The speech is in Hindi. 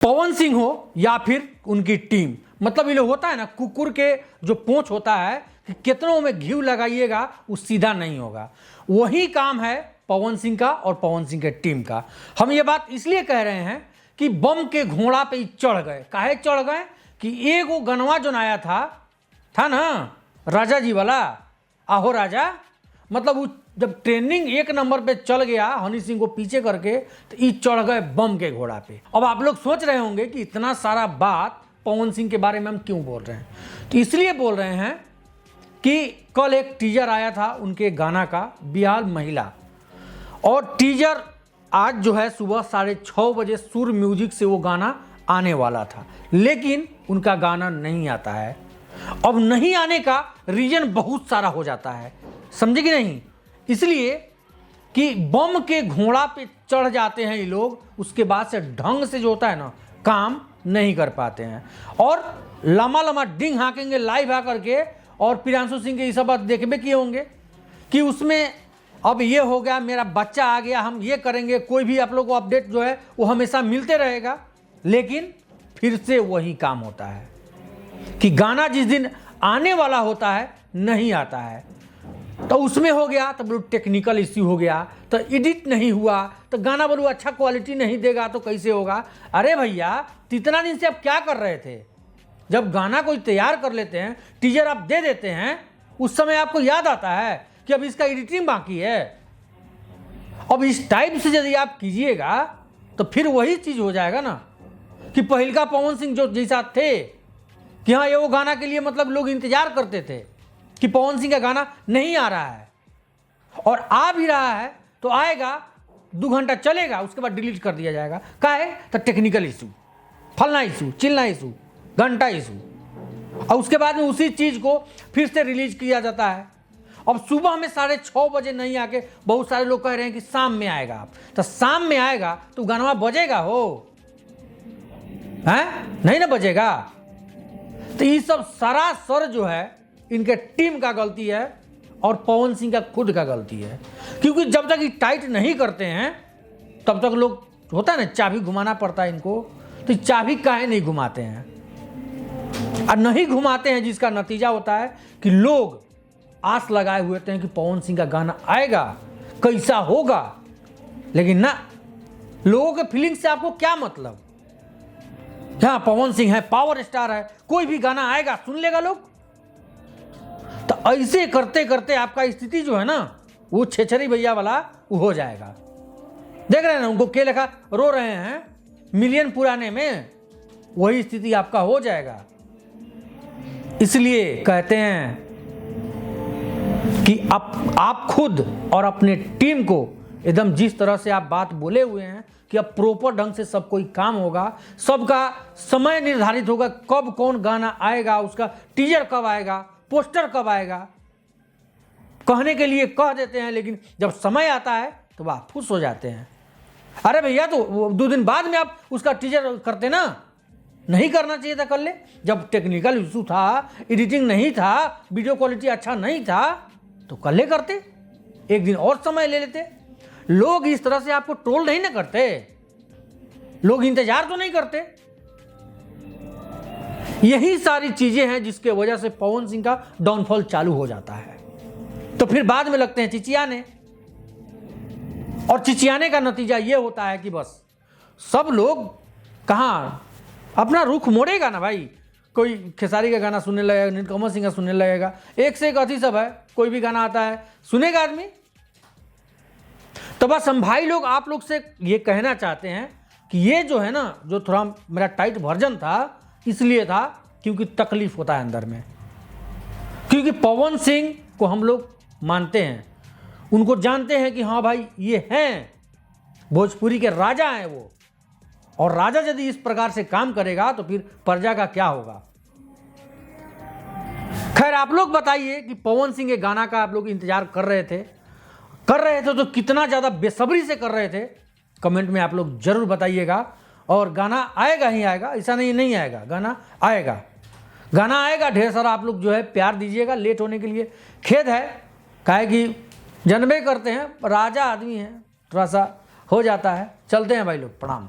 पवन सिंह हो या फिर उनकी टीम, मतलब ये लोग होता है ना, कुकुर के जो पूंछ होता है कि कितनों में घी लगाइएगा वो सीधा नहीं होगा। वही काम है पवन सिंह का और पवन सिंह के टीम का। हम ये बात इसलिए कह रहे हैं कि बम के घोड़ा पे चढ़ गए। काहे चढ़ गए कि एक वो गनवा जो आया था ना राजा जी वाला, आहो राजा, मतलब वो जब ट्रेनिंग एक नंबर पे चल गया हनी सिंह को पीछे करके, तो ये चढ़ गए बम के घोड़ा पे। अब आप लोग सोच रहे होंगे कि इतना सारा बात पवन सिंह के बारे में हम क्यों बोल रहे हैं। तो इसलिए बोल रहे हैं कि कल एक टीजर आया था उनके गाना का, बिहार महिला, और टीजर आज जो है सुबह 6:30 बजे सुर म्यूजिक से वो गाना आने वाला था, लेकिन उनका गाना नहीं आता है। अब नहीं आने का रीजन बहुत सारा हो जाता है, समझे कि नहीं, इसलिए कि बम के घोड़ा पे चढ़ जाते हैं ये लोग, उसके बाद से ढंग से जो होता है ना काम नहीं कर पाते हैं, और लम्बा लम्बा डिंग हाँकेंगे लाइव आकर के। और प्रियांशु सिंह के ये सब बात देखबे किए होंगे कि उसमें अब ये हो गया, मेरा बच्चा आ गया, हम ये करेंगे, कोई भी आप लोग को अपडेट जो है वो हमेशा मिलते रहेगा, लेकिन फिर से वही काम होता है कि गाना जिस दिन आने वाला होता है नहीं आता है। तो उसमें हो गया तो बोलो टेक्निकल इश्यू हो गया, तो एडिट नहीं हुआ, तो गाना बोलो अच्छा क्वालिटी नहीं देगा तो कैसे होगा। अरे भैया, इतना दिन से आप क्या कर रहे थे? जब गाना कोई तैयार कर लेते हैं, टीजर आप दे देते हैं, उस समय आपको याद आता है कि अब इसका एडिटिंग बाकी है। अब इस टाइप से यदि आप कीजिएगा तो फिर वही चीज़ हो जाएगा ना कि पहिलका पवन सिंह जो जैसा थे कि हाँ ये वो गाना के लिए मतलब लोग इंतजार करते थे कि पवन सिंह का गाना नहीं आ रहा है, और आ भी रहा है तो आएगा 2 घंटा चलेगा, उसके बाद डिलीट कर दिया जाएगा। काहे? तो टेक्निकल इशू, फलना इशू, चिलना इशू, घंटा इशू, और उसके बाद में उसी चीज़ को फिर से रिलीज किया जाता है। अब सुबह में 6:30 बजे नहीं आके बहुत सारे लोग कह रहे हैं कि शाम में आएगा। आप तो शाम में आएगा तो गाना बजेगा हो, हैं? नहीं ना बजेगा। तो ये सब सरासर जो है इनके टीम का गलती है और पवन सिंह का खुद का गलती है, क्योंकि जब तक ये टाइट नहीं करते हैं तब तक लोग, होता है ना चाबी घुमाना पड़ता है इनको, तो चाबी काहे नहीं घुमाते हैं, और नहीं घुमाते हैं, जिसका नतीजा होता है कि लोग आस लगाए हुए थे कि पवन सिंह का गाना आएगा, कैसा होगा, लेकिन ना, लोगों के फीलिंग से आपको क्या मतलब। हाँ पवन सिंह है, पावर स्टार है, कोई भी गाना आएगा सुन लेगा लोग। तो ऐसे करते करते आपका स्थिति जो है ना वो छेछरी भैया वाला वो हो जाएगा। देख रहे हैं ना उनको के लेखा रो रहे हैं मिलियन पुराने में, वही स्थिति आपका हो जाएगा। इसलिए कहते हैं कि आप खुद और अपने टीम को एकदम जिस तरह से आप बात बोले हुए हैं कि अब प्रॉपर ढंग से सब कोई काम होगा, सबका समय निर्धारित होगा, कब कौन गाना आएगा, उसका टीजर कब आएगा, पोस्टर कब आएगा, कहने के लिए कह देते हैं, लेकिन जब समय आता है तो वह फुस हो जाते हैं। अरे भैया तो 2 दिन बाद में आप उसका टीजर करते ना, नहीं करना चाहिए था, कर ले। जब टेक्निकल इशू था, एडिटिंग नहीं था, वीडियो क्वालिटी अच्छा नहीं था, तो कर ले करते, एक दिन और समय ले लेते। लोग इस तरह से आपको ट्रोल नहीं ना करते, लोग इंतजार तो नहीं करते। यही सारी चीजें हैं जिसके वजह से पवन सिंह का डाउनफॉल चालू हो जाता है। तो फिर बाद में लगते हैं चिचियाने, और चिचियाने का नतीजा ये होता है कि बस सब लोग कहाँ अपना रुख मोड़ेगा ना भाई। कोई खेसारी का गाना सुनने लगेगा, नीलकमल सिंह का सुनने लगेगा, एक से एक अति सब है, कोई भी गाना आता है सुनेगा आदमी। तो बस हम भाई लोग आप लोग से ये कहना चाहते हैं कि ये जो है ना, जो थोड़ा मेरा टाइट वर्जन था इसलिए था क्योंकि तकलीफ होता है अंदर में, क्योंकि पवन सिंह को हम लोग मानते हैं, उनको जानते हैं कि हाँ भाई ये हैं भोजपुरी के राजा हैं वो, और राजा यदि इस प्रकार से काम करेगा तो फिर प्रजा का क्या होगा। खैर आप लोग बताइए कि पवन सिंह के गाना का आप लोग इंतजार कर रहे थे तो कितना ज़्यादा बेसब्री से कर रहे थे, कमेंट में आप लोग जरूर बताइएगा। और गाना आएगा ही आएगा, ऐसा नहीं आएगा, गाना आएगा। ढेर सारा आप लोग जो है प्यार दीजिएगा। लेट होने के लिए खेद है, काहे कि जनबे करते हैं, राजा आदमी है, थोड़ा सा हो जाता है। चलते हैं भाई लोग, प्रणाम।